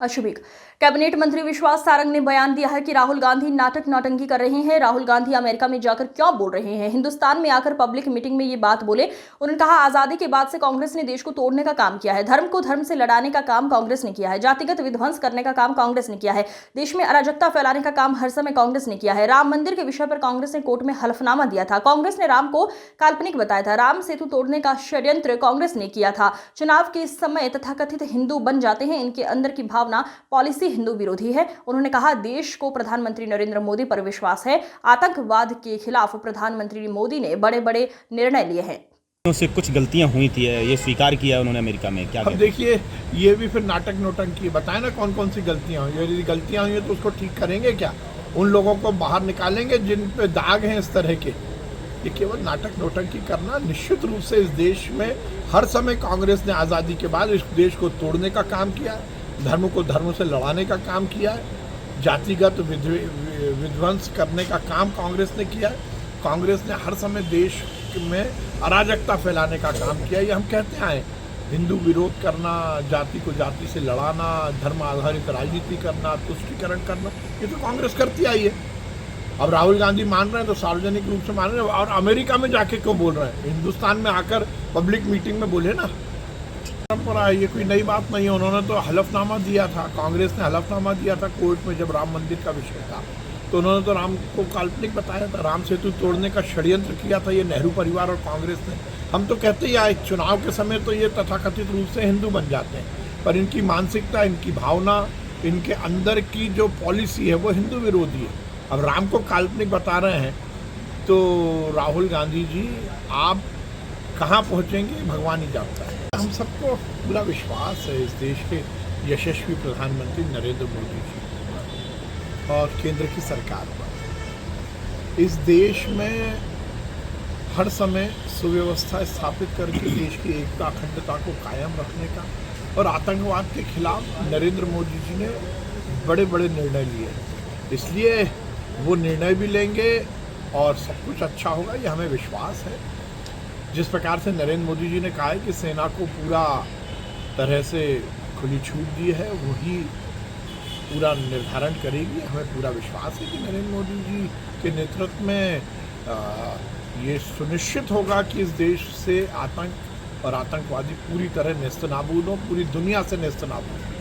अशुभिक cabinet मंत्री विश्वास सारंग ने बयान दिया है कि राहुल गांधी नाटक नौटंकी कर रहे हैं। राहुल गांधी अमेरिका में जाकर क्यों बोल रहे हैं? हिंदुस्तान में आकर पब्लिक मीटिंग में ये बात बोले। उन्होंने कहा, आजादी के बाद से कांग्रेस ने देश को तोड़ने का काम किया है, धर्म को धर्म से लड़ाने का काम कांग्रेस ने किया है, जातिगत विध्वंस करने का काम कांग्रेस ने किया है, देश में अराजकता फैलाने का काम हर समय कांग्रेस ने किया है। राम मंदिर के विषय पर कांग्रेस ने कोर्ट में हलफनामा दिया था। कांग्रेस ने राम को काल्पनिक बताया था। राम सेतु तोड़ने का षड्यंत्र कांग्रेस ने किया था। चुनाव के समय तथाकथित हिंदू बन जाते हैं, इनके अंदर की भावना पॉलिसी हिंदू विरोधी है। उन्होंने कहा, देश को प्रधानमंत्री नरेंद्र मोदी पर विश्वास है। आतंकवाद के खिलाफ प्रधानमंत्री मोदी ने बड़े बड़े निर्णय लिए हैं। उससे कुछ गलतियां हुई थी, ये स्वीकार किया उन्होंने अमेरिका में। क्या अब देखिए, ये भी फिर नाटक नोटंकी बताए ना कौन कौन सी गलतियां हुई। यदि गलतियां हुई हैं तो उसको ठीक करेंगे क्या? उन लोगों को बाहर निकालेंगे जिन पे दाग हैं इस तरह के। ये केवल नाटक नोटंकी करना। निश्चित रूप से इस देश में हर समय कांग्रेस ने आज़ादी के बाद इस देश को तोड़ने का काम किया है, धर्म को धर्म से लड़ाने का काम किया है, जातिगत विध्वंस करने का काम कांग्रेस ने किया है। कांग्रेस ने हर समय देश में अराजकता फैलाने का काम किया। ये हम कहते आए, हिंदू विरोध करना, जाति को जाति से लड़ाना, धर्म आधारित राजनीति करना, तुष्टीकरण करना, ये तो कांग्रेस करती आई है। अब राहुल गांधी मान रहे हैं तो सार्वजनिक रूप से मान रहे हैं, और अमेरिका में जाके क्यों बोल रहे हैं? हिंदुस्तान में आकर पब्लिक मीटिंग में बोले ना। परंपरा है, ये कोई नई बात नहीं है। उन्होंने तो हलफनामा दिया था, कांग्रेस ने हलफनामा दिया था कोर्ट में जब राम मंदिर का विषय था, तो उन्होंने तो राम को काल्पनिक बताया था। राम सेतु तोड़ने का षड्यंत्र किया था ये नेहरू परिवार और कांग्रेस ने। हम तो कहते ही आए, चुनाव के समय तो ये तथाकथित रूप से हिंदू बन जाते हैं, पर इनकी मानसिकता, इनकी भावना, इनके अंदर की जो पॉलिसी है वो हिंदू विरोधी है। अब राम को काल्पनिक बता रहे हैं तो राहुल गांधी जी आप कहाँ पहुँचेंगे भगवान ही जानता है। हम सबको पूरा विश्वास है इस देश के यशस्वी प्रधानमंत्री नरेंद्र मोदी जी और केंद्र की सरकार पर। इस देश में हर समय सुव्यवस्था स्थापित करके देश की एकता अखंडता को कायम रखने का, और आतंकवाद के खिलाफ नरेंद्र मोदी जी ने बड़े बड़े निर्णय लिए। इसलिए वो निर्णय भी लेंगे और सब कुछ अच्छा होगा, ये हमें विश्वास है। जिस प्रकार से नरेंद्र मोदी जी ने कहा है कि सेना को पूरा तरह से खुली छूट दी है, वही पूरा निर्धारण करेगी। हमें पूरा विश्वास है कि नरेंद्र मोदी जी के नेतृत्व में ये सुनिश्चित होगा कि इस देश से आतंक और आतंकवादी पूरी तरह नेस्तनाबूद हो, पूरी दुनिया से नेस्तनाबूद हो।